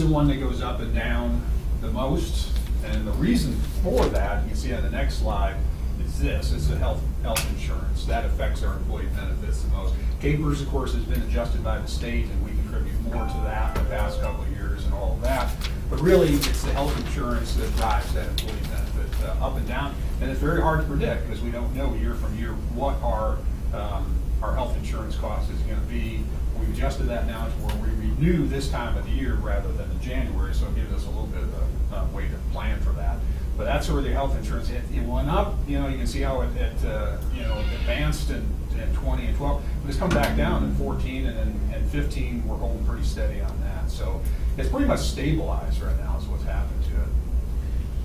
the one that goes up and down the most. And the reason for that, you can see on the next slide, is this. It's the health insurance. That affects our employee benefits the most. Capers, of course, has been adjusted by the state, and we contribute more to that in the past couple of years and all of that. But really, it's the health insurance that drives that employee benefit up and down. And it's very hard to predict because we don't know year from year what our health insurance cost is going to be. We've adjusted that now to where we renew this time of the year rather than in January, so it gives us a little bit of a way to plan for that. But that's where the health insurance, it went up. You know, you can see how it advanced in 20 and 12. But it's come back down in 14 and 15. We're holding pretty steady on that. So it's pretty much stabilized right now is what's happened to it.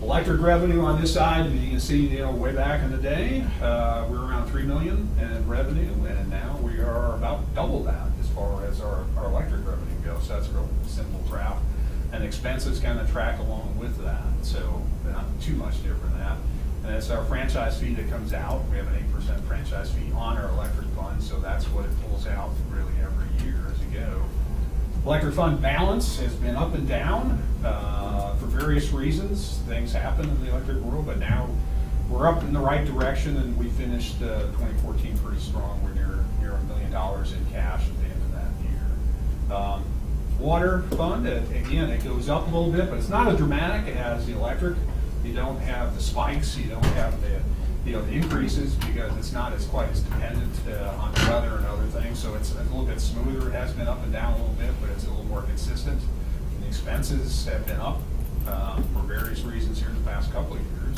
Electric revenue on this side, you can see, you know, way back in the day, we were around $3 million in revenue, and now we are about double that as far as our electric revenue goes. So that's a real simple graph. And expenses kind of track along with that, so not too much different than that. And it's our franchise fee that comes out. We have an 8% franchise fee on our electric fund, so that's what it pulls out really every year as you go. Electric fund balance has been up and down for various reasons. Things happen in the electric world, but now we're up in the right direction, and we finished 2014 pretty strong. We're near $1 million in cash at the end of that year. Water fund, again, it goes up a little bit, but it's not as dramatic as the electric. You don't have the spikes, you don't have the increases because it's not quite as dependent on weather and other things. So it's a little bit smoother. It has been up and down a little bit, but it's a little more consistent. And the expenses have been up for various reasons here in the past couple of years.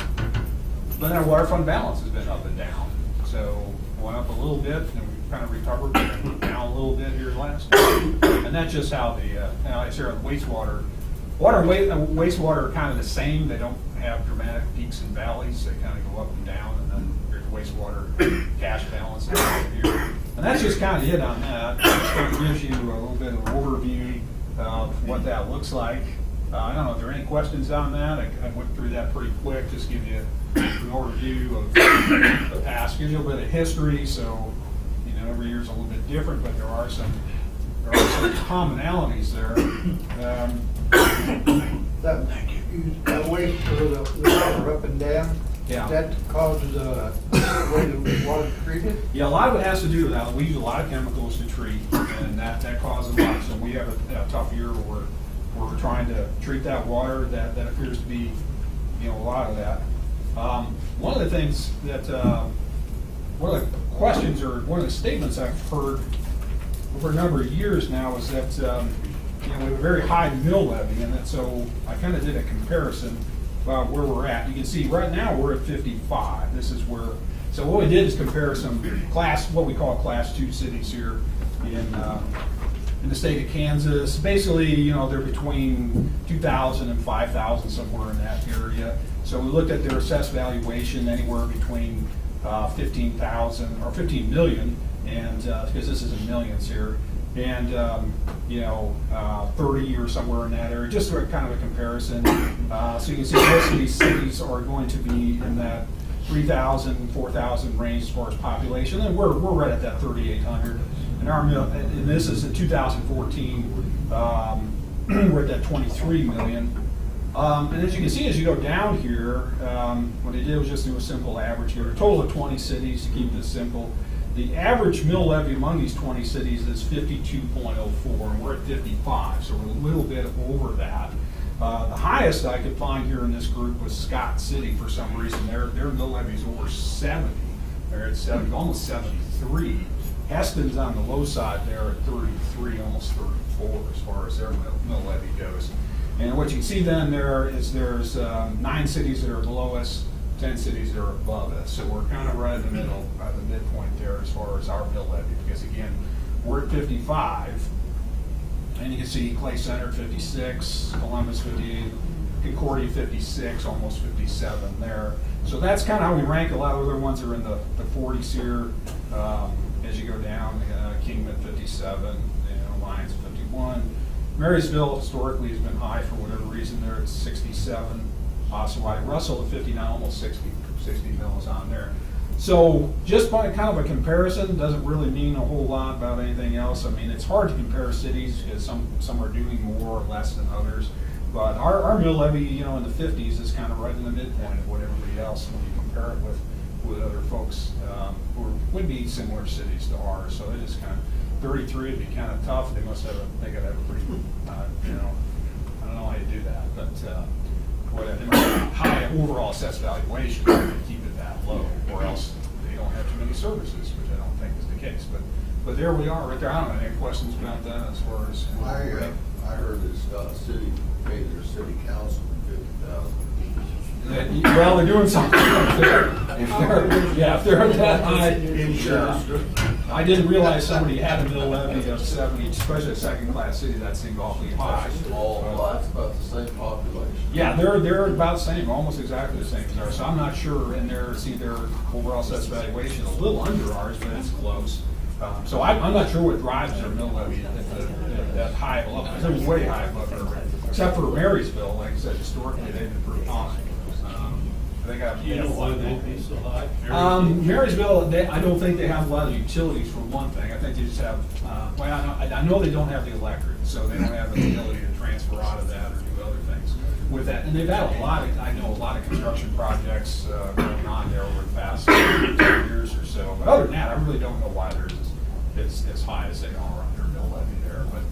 But our water fund balance has been up and down. So went up a little bit, and we kind of recovered, and went down a little bit here last year. And that's just how the I share the wastewater. Water and wastewater are kind of the same. They don't have dramatic peaks and valleys. They kind of go up and down, and then here's wastewater cash balance here. And that's just kind of it on that. It just kind of gives you a little bit of an overview of what that looks like. I don't know if there are any questions on that. I went through that pretty quick, just give you an overview of the past, gives you a bit of history. So, you know, every year's a little bit different, but there are some commonalities there. That waste for the water up and down, Yeah. that causes the way the water treated? Yeah, a lot of it has to do with that. We use a lot of chemicals to treat, and that causes a lot. So we have a tough year where we're trying to treat that water. That appears to be, you know, a lot of that. One of the things that, one of the questions or one of the statements I've heard over a number of years now is that, you know, we have a very high mill levy, and that, so I kind of did a comparison about where we're at. You can see right now we're at 55. This is where, so what we did is compare some what we call class 2 cities here in the state of Kansas. Basically, you know, they're between 2,000 and 5,000, somewhere in that area. So we looked at their assessed valuation anywhere between 15,000 or 15 million, and because this is in millions here, and you know, 30 or somewhere in that area, just for kind of a comparison. So you can see most of these cities are going to be in that 3,000, 4,000 range as far as population, and we're right at that 3,800. And our mill, and this is in 2014, we're at that 23 million. And as you can see, as you go down here, what they did was just do a simple average here. A total of 20 cities to keep this simple. The average mill levy among these 20 cities is 52.04, and we're at 55, so we're a little bit over that. The highest I could find here in this group was Scott City for some reason. Their mill levy is over 70. They're at 70, almost 73. Heston's on the low side there at 33, almost 34 as far as their mill levy goes. And what you can see then there is there's 9 cities that are below us, 10 cities that are above us. So we're kind of right in the middle, at the midpoint there as far as our mill levy, because again, we're at 55, and you can see Clay Center 56, Columbus 58, Concordia 56, almost 57 there. So that's kind of how we rank. A lot of other ones are in the 40s here. As you go down, Kingman 57, Lyons 51. Marysville historically has been high for whatever reason. They're at 67. Osawatomie, Russell at 59, almost 60 mills on there. So just by kind of a comparison doesn't really mean a whole lot about anything else. I mean, it's hard to compare cities because some are doing more or less than others. But our mill levy, you know, in the 50s is kind of right in the midpoint of what everybody else when you compare it with other folks who would be similar cities to ours. So it is kind of 33 would be kind of tough. They must have they got to have a pretty, you know, I don't know how you do that, but they must have a high overall assessed valuation to keep it that low, or else they don't have too many services, which I don't think is the case. But there we are, right there. I don't have any questions about that as far as. I heard this city paid their city council $50,000 each. Well, they're doing something. If they're that high. Insurance. I didn't realize somebody had a mill levy of 70, especially a second-class city. That seemed awfully high. Well, that's about the same population. Yeah, they're about the same, almost exactly the same as ours. So I'm not sure, and their overall assessed valuation a little under ours, but it's close. So I'm not sure what drives their mill levy at that high of a level. They're way high above our, except for Marysville. Like I said, historically they've been pretty high. They got. You know why they'd be so high? Marysville, I don't think they have a lot of utilities for one thing. I think they just have. Well, I know they don't have the electric, so they don't have the ability to transfer out of that or do other things with that. And they've had I know a lot of construction projects going on there over the past 10 years or so. But other than that, I really don't know why they're as high as they are on their mill levy there. But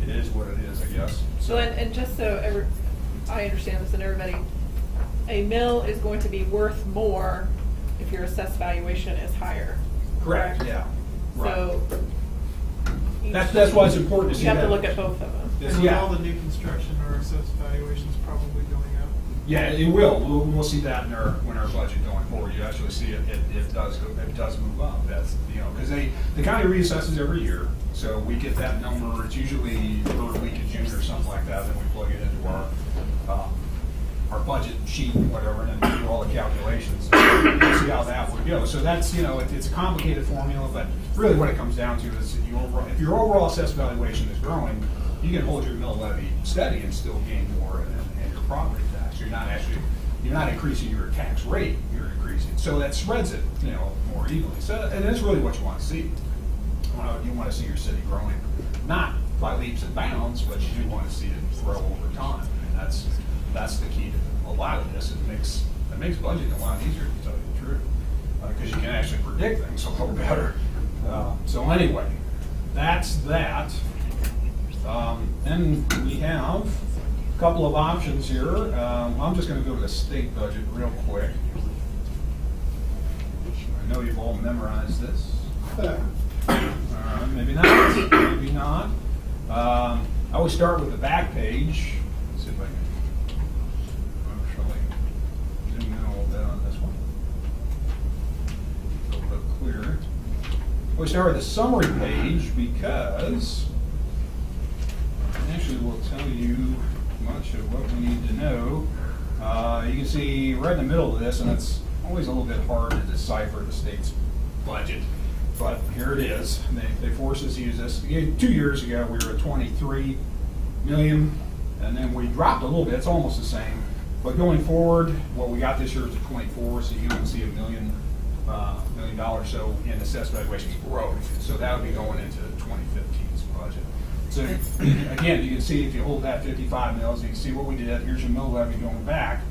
it is what it is, I guess. So and just so I understand this and everybody, a mill is going to be worth more if your assessed valuation is higher. Correct. Yeah. Right. So That's why it's important to see you have that. to look at both of them. And with all the new construction, our assessed valuation's probably going up. Yeah, it will. We'll see that in when our budget going forward. You actually see it does move up. That's because the county reassesses every year, so we get that number. It's usually third week of June or something like that. Then we plug it into our budget sheet, whatever, and then we do all the calculations. And see how that would go. So that's it's a complicated formula, but really what it comes down to is if your overall assessed valuation is growing, you can hold your mill levy steady and still gain more in your property tax. You're not increasing your tax rate. You're increasing, so that spreads it more evenly. So and that's really what you want to see. You want to see your city growing, not by leaps and bounds, but you do want to see it grow over time. I mean, that's the key to a lot of this. It makes budgeting a lot easier, to tell you the truth, because you can actually predict things a little better. So anyway, that's that. Then we have a couple of options here. I'm just going to go to the state budget real quick. I know you've all memorized this. Maybe not. Maybe not. I always start with the back page. Let's see if I can actually zoom in a little bit on this one. A little bit clearer. We start with the summary page because it actually will tell you much of what we need to know. You can see right in the middle of this, and it's always a little bit hard to decipher the state's budget. But here it is. They forced us to use this. 2 years ago, we were at 23 million, and then we dropped a little bit. It's almost the same. But going forward, what we got this year is a 24, so you can see $1 million so in assessed valuation growth. So that would be going into 2015's budget. So again, you can see if you hold that 55 mils, you can see what we did. Here's your mill levy going back,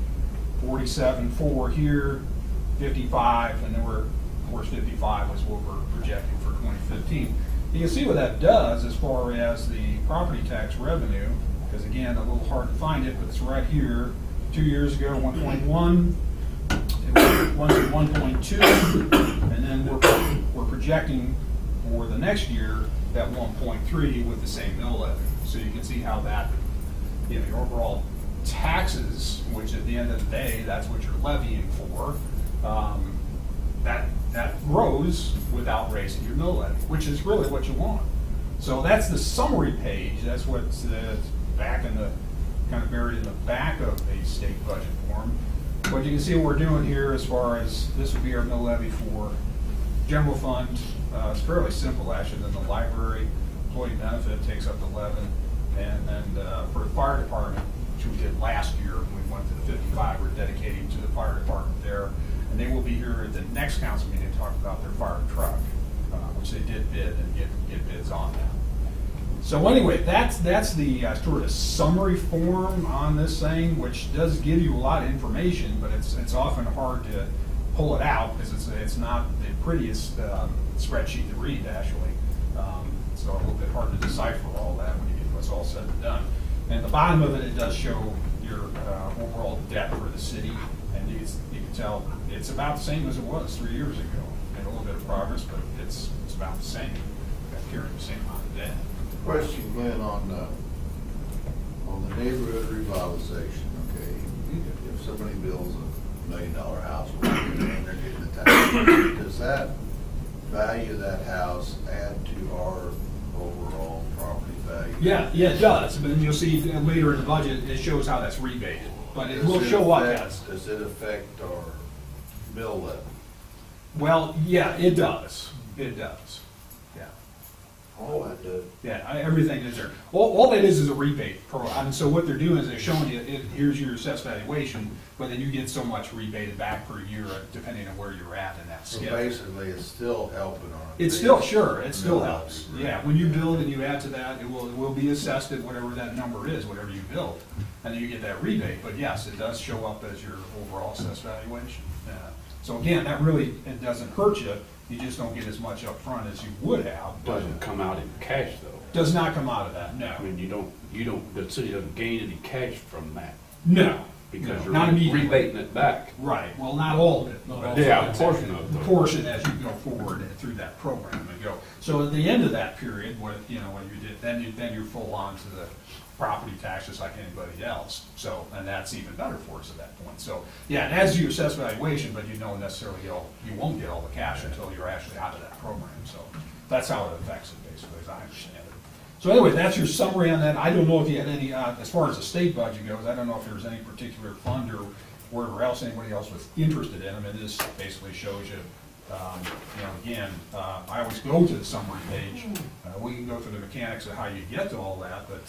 47.4 here, 55, and then of course 55 was what we're projecting for 2015. You can see what that does as far as the property tax revenue, because again, a little hard to find it, but it's right here. 2 years ago, 1.1, it went to 1.2, and then we're projecting for the next year that 1.3 with the same mill levy. So you can see how that, your overall taxes, which at the end of the day, that's what you're levying for, that grows without raising your mill levy, which is really what you want. So that's the summary page. That's what's back in the, kind of buried in the back of the state budget form. But you can see what we're doing here as far as this would be our mill levy for general fund. It's fairly simple actually. Then the library, employee benefit takes up 11, and then for the fire department, which we did last year, we went to the 55. We're dedicating to the fire department there, and and they will be here at the next council meeting to talk about their fire truck, which they did bid and get bids on that. So anyway, that's the sort of summary form on this thing, which does give you a lot of information, but it's often hard to pull it out because it's not the prettiest spreadsheet to read, actually. So a little bit hard to decipher all that when you get what's all said and done. And at the bottom of it, it does show your overall debt for the city, and you can tell it's about the same as it was 3 years ago. Made a little bit of progress, but it's about the same. Got carrying the same amount of debt. Question, Glenn, on the neighborhood revitalization, okay? If somebody builds $1 million house, and they're getting the tax, does that value of that house add to our overall property value? Yeah, it does. But you'll see later in the budget, it shows how that's rebated. But it will show up as. Does it affect our mill levy? Well, yeah, it does. It does. Yeah. All that does. Yeah, everything is there. All that is a rebate program. And so what they're doing is they're showing you, here's your assessed valuation, but then you get so much rebated back per year depending on where you're at in that So scale. basically, it's still helping on. It's still, sure, it still helps. Yeah, when you build and you add to that, it will be assessed at whatever that number is, whatever you build. And then you get that rebate. But yes, it does show up as your overall assessed valuation. So again, that really, it doesn't hurt you. You just don't get as much up front as you would have. But Doesn't come out in cash though. does not come out of that, no. I mean, you don't, the city doesn't gain any cash from that No. because No, not you're immediately. rebating it back. Right, well, not all of it. but Yeah, a it's portion of it. a portion as you go forward through that program and go. So at the end of that period, when you did, then you're full on to the property tax just like anybody else. So, and that's even better for us at that point. So, yeah, and as you assess valuation, but you don't necessarily you won't get all the cash until you're actually out of that program. So that's how it affects it, basically, as I understand it. So anyway, that's your summary on that. I don't know if you had any, as far as the state budget goes, I don't know if there was any particular fund or wherever else anybody else was interested in. I mean, this basically shows you, again, I always go to the summary page. We can go through the mechanics of how you get to all that, but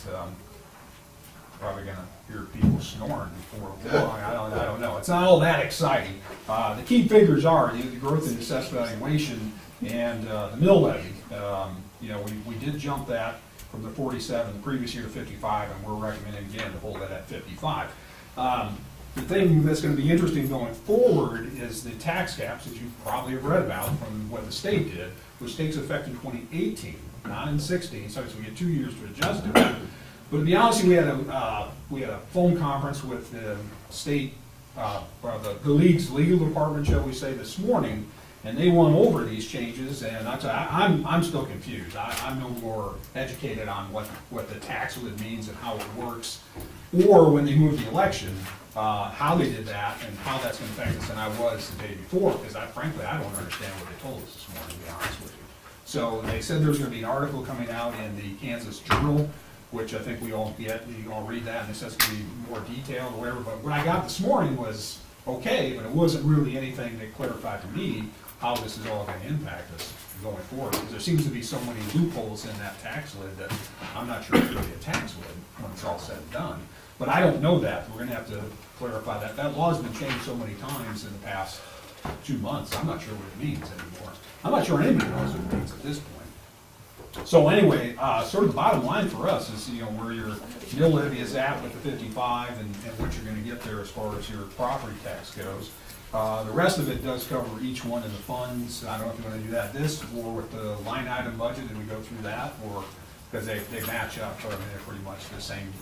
probably gonna hear people snoring before long. I don't know. It's not all that exciting. The key figures are the growth in assessed valuation and the mill levy. We did jump that from the 47 the previous year to 55, and we're recommending again to hold it at 55. The thing that's going to be interesting going forward is the tax caps that you probably have read about from what the state did, which takes effect in 2018, not in 16. So we get 2 years to adjust to it. But to be honest, we had a phone conference with the state, the league's legal department, shall we say, this morning, and they went over these changes. And I'm still confused. I'm no more educated on what the tax lid means and how it works, or when they moved the election, how they did that and how that's going to affect us than I was the day before. Because frankly, I don't understand what they told us this morning, to be honest with you. So they said there's going to be an article coming out in the Kansas Journal, which I think we all get. You all read that, and it says to be more detailed or whatever. But what I got this morning was okay, but it wasn't really anything that clarified to me how this is all going to impact us going forward. Because there seems to be so many loopholes in that tax lid that I'm not sure it's really a tax lid when it's all said and done. But I don't know that. We're going to have to clarify that. That law's been changed so many times in the past 2 months. I'm not sure what it means anymore. I'm not sure anybody knows what it means at this point. So anyway, sort of the bottom line for us is, where your mill levy is at with the 55 and what you're going to get there as far as your property tax goes. The rest of it does cover each one of the funds. I don't know if you want to do that or with the line item budget, and we go through that, or because they match up. I mean, they're pretty much the same.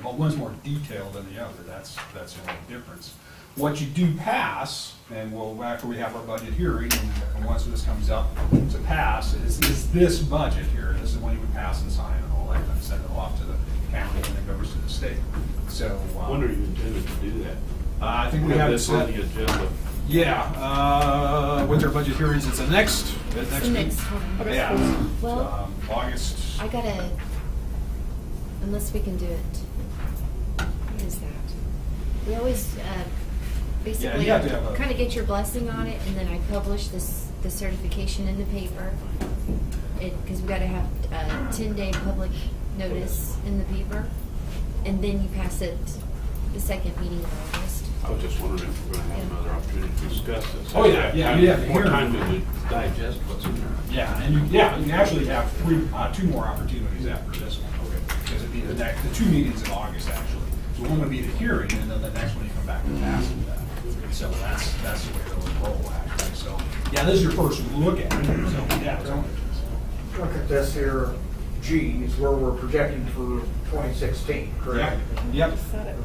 But one's more detailed than the other. That's the only difference. What you do pass, and after we have our budget hearing, and once this comes up to pass, is this budget here. This is when you would pass and sign and all that, and send it off to the county, and then goes to the state. So When are you intended to do that? I think we have it this on set. the agenda. Yeah, with our budget hearings, it's the next The week. next one. Okay. Yeah, Well, August. I gotta, unless we can do it. What is that? We always, basically, you have to have a- kind of get your blessing on it, and then I publish the certification in the paper. Because we gotta have a 10-day public notice in the paper, and then you pass it the second meeting of August. I was just wondering if we're gonna have another opportunity to discuss this. Oh, yeah, yeah, you have the More hearing. time to digest what's in there. Yeah, and you actually have two more opportunities after this one. Okay. Because it'd be the two meetings in August, actually. So one would be the hearing, and then the next one you come back and pass it. So that's the way it'll roll, actually. So, yeah, this is your first look at it, so, yeah. Look at this here, G is where we're projecting for 2016, correct? Yep, Set it.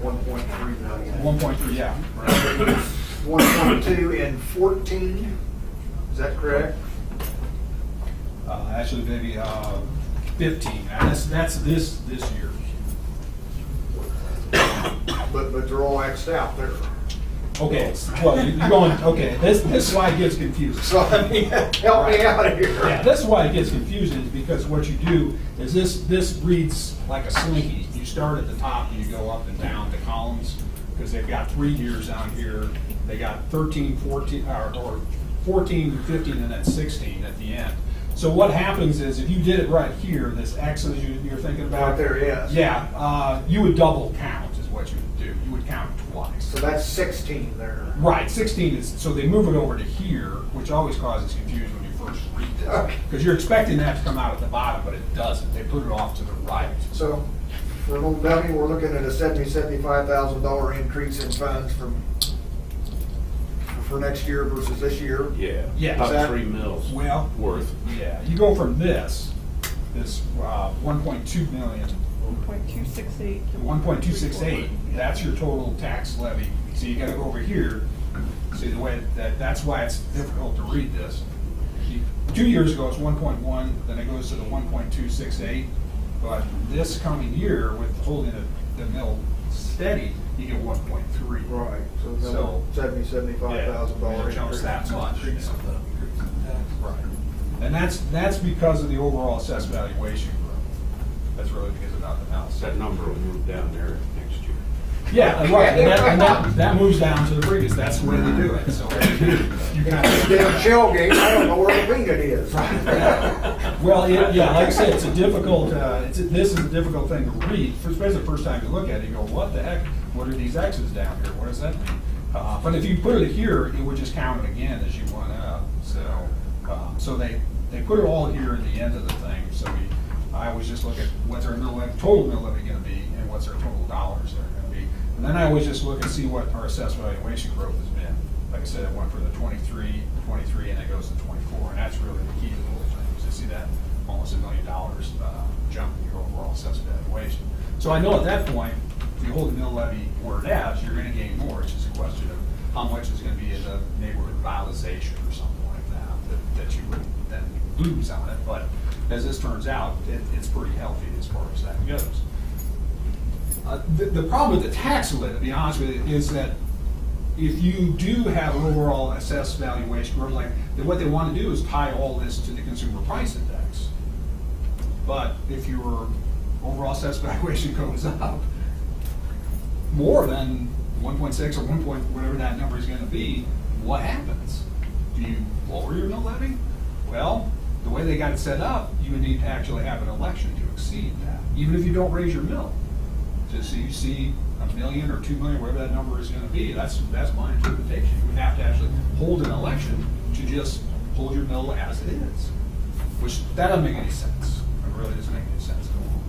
1.3 million. 1.3, yeah. 1.2 in 14, is that correct? Actually, maybe 15. That's this year. But they're all Xed out there. Okay, well, you're going, okay, this slide gets confusing. So, I mean, help me out here. Yeah, this is why it gets confusing, is because what you do is this reads like a slinky. You start at the top and you go up and down the columns, because they've got 3 years on here. They got 13, 14, or 14, 15, and then 16 at the end. So what happens is, if you did it right here, this X's you're thinking about. Right there, yes. Yeah, you would double count is what you would do. You would count twice. So that's 16 there. Right, 16 is, so they move it over to here, which always causes confusion when you first read this. Okay. Because you're expecting that to come out at the bottom, but it doesn't. They put it off to the right. So for an old dummy, we're looking at a $75,000 increase in funds for next year versus this year. Yeah. Yeah. About Is that- 3 mils Well, worth. yeah, you go from this 1.2 million, 1.268. to 1.268, that's your total tax levy. So you gotta go over here. See the way that's why it's difficult to read this. 2 years ago, it's 1.1, then it goes to the 1.268. But this coming year, with holding the mill steady, you get 1.3. Right, so So, $70,000, $75,000 it jumps increase. that much. Right. And that's because of the overall assessed valuation growth. That's really because of nothing else. That number will move down there next year. Yeah, right, and that moves down to the previous, that's the way they do it, so you kind of. Damn shell game, I don't know where the peanut is. Well, yeah, like I said, it's a difficult, this is a difficult thing to read, especially the first time you look at it, you go, what the heck, what are these X's down here, what does that mean? But if you put it here, it would just count it again as you went up, so they put it all here at the end of the thing, so I always just look at what's our total mill levy gonna be, and what's our total dollars they're gonna be. And then I always just look and see what our assessed valuation growth has been. Like I said, it went for the 23, and it goes to 24, and that's really the key to the whole thing, is to see that almost $1 million jump in your overall assessed valuation. So I know at that point, if you hold the mill levy where it is, you're gonna gain more. It's just a question of how much is gonna be in the neighborhood revitalization or something like that you would then lose on it. But as this turns out, it's pretty healthy as far as that goes. The problem with the tax lid, to be honest with you, is that if you do have an overall assessed valuation growth, then what they want to do is tie all this to the consumer price index. But if your overall assessed valuation goes up more than 1.6 or 1 point, whatever that number is going to be, what happens? Do you lower your mill levy? Well, the way they got it set up, you would need to actually have an election to exceed that, even if you don't raise your mill. So you see $1 million or $2 million, whatever that number is going to be, that's my interpretation. You would have to actually hold an election to just hold your mill as it is, which that doesn't make any sense. It really doesn't make any sense at all.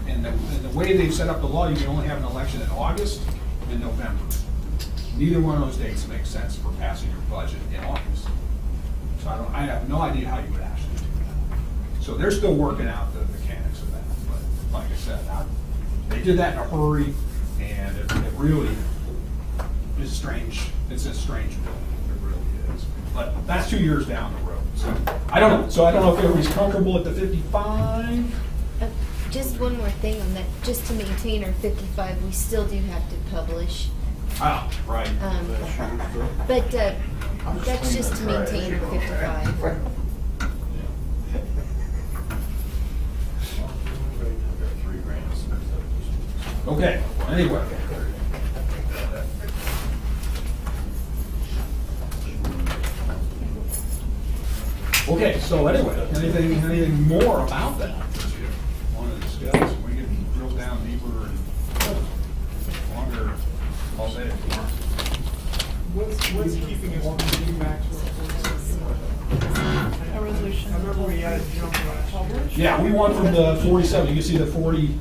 And the way they've set up the law, you can only have an election in August and November. Neither one of those dates makes sense for passing your budget in August. So I have no idea how you would actually do that. So they're still working out the mechanics of that. But like I said, they did that in a hurry, and it really is strange. It's a strange bill. It really is. But that's 2 years down the road. So I don't know. So I don't know if everybody's comfortable at the 55. Just one more thing on that, just to maintain our 55, we still do have to publish. Ah, right. But that's just to maintain our 55. Okay, anyway. Okay, so anyway, anything more about that you want to discuss? We can drill down deeper and longer, all What's keeping us from getting back to our 47? A resolution. I remember we had a jump last year. Published. Yeah, we went from the 47, you can see the 40,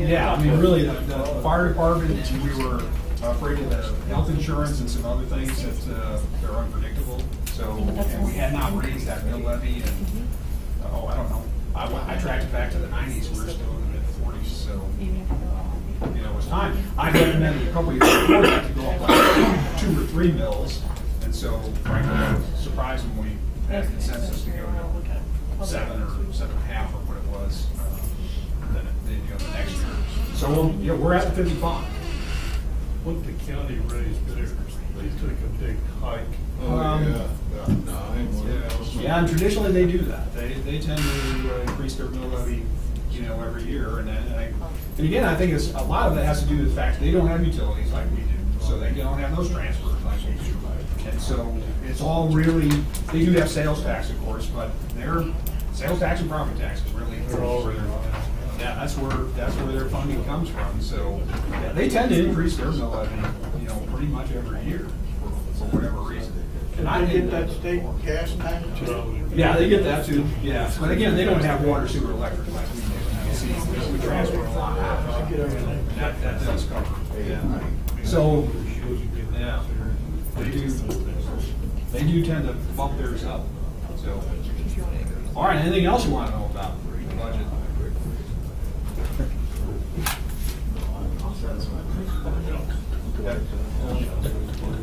yeah, I mean, really, the fire department, we were afraid of the health insurance and some other things that they're unpredictable. So, and we had not raised that mill levy and, I don't know. I tracked it back to the 90s, we were still in the mid-40s, so, you know, it was time. I recommended a couple of years before that to go up like 2 or 3 mills. And so, frankly, I was surprised when we had a consensus to go to 7 or 7.5 or what it was, then you know, the next year. So, yeah, we're at the 55. What the county raised theirs, they took a big hike. Yeah, and traditionally they do that. They tend to increase their mill levy, you know, every year. And again, I think it's a lot of it has to do with the fact they don't have utilities like we do, so they don't have those transfers like we do. And so it's all really, they do have sales tax, of course, but their sales tax and property tax is really yeah, that's where their funding comes from. So yeah, they tend to increase their mill levy, you know, pretty much every year for whatever reason. And I get that state gas tax too? Yeah, they get that too. Yeah, but again, they don't have water, sewer, electric like we do. See, we transfer a lot out. That does cover. Yeah. So yeah, they do tend to bump theirs up. So all right, anything else you want to know about the budget?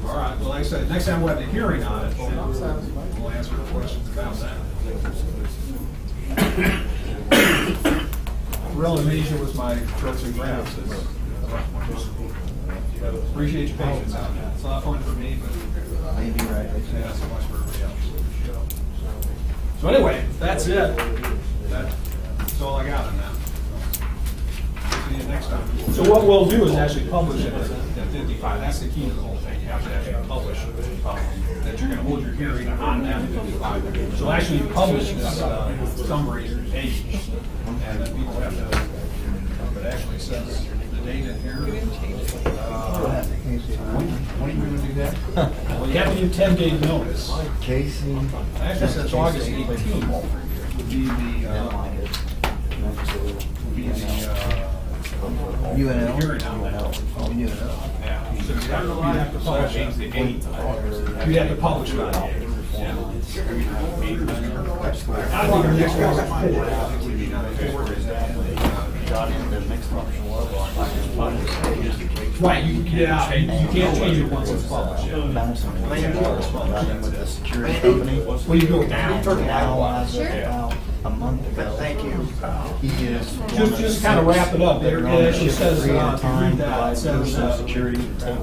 All right, well, like I said, next time we'll have the hearing on it, we'll answer the questions about that. Real amnesia was my charts and graphs. Appreciate your patience on that. It's a lot of fun for me, but yeah, so much for everybody else. So anyway, that's it. That's all I got on that. See you next time. So what we'll do is actually publish it at 55. That's the key to the whole thing. You have to actually publish that you're going to hold your hearing on that 55. So actually publish this summary page, and then people have to. It actually says the date in here. When are you going to do that? Well, you have to give 10-day notice. Casey. Actually, says August 18th would be the UNL. hearing on that. Yeah. So you have to publish it. You have to publish it. Yeah. I think our next one is 4. I think we need another 4 is that. Right, you can't change it once it's published. With the security company. Well, you go down. Now, as of about a month ago. Thank you. He is. Just kind of wrap it up. It actually says, if you read that, it says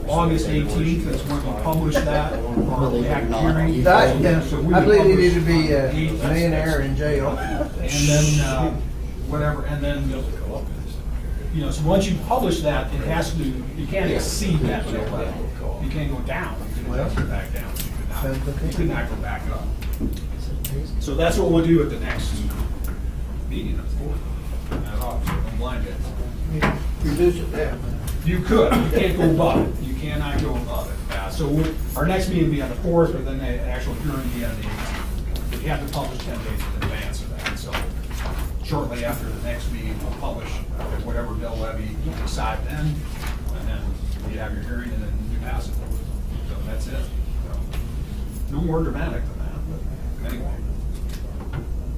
August 18th is when we publish that for the act hearing. That, So we I believe he publish needed to be a 8th. millionaire in jail. And then, whatever, and then, you know, so once you publish that, it has to, you can't exceed that mill levy. You can't go down, you can adjust it back down. You could not go back up. So that's what we'll do at the next meeting, of course. I'm blinded. Revisit that. You could, you can't go above it. You cannot go above it. So our next meeting will be on the 4th, but then the actual hearing will be on the 18th. But you have to publish 10 days in advance of that. So shortly after the next meeting, we'll publish whatever mill levy you decide then, and then you have your hearing, and then you pass it. So that's it. So, no more dramatic than that, but anyway.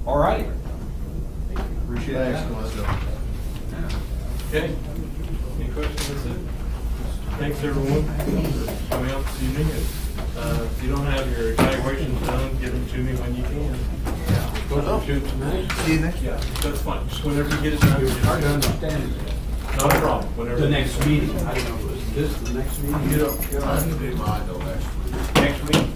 All righty. Appreciate that. So, yeah. Okay. Any questions? That's it. Thanks, everyone, for coming out this evening. If you don't have your evaluations done, give them to me when you can. Supposed to shoot tonight? See you next Yeah, that's fine. Just whenever you get it done. Hard to understand. Not a problem. Whenever. The next meeting. I don't know, is this the next meeting? I can do mine till next week. Next week?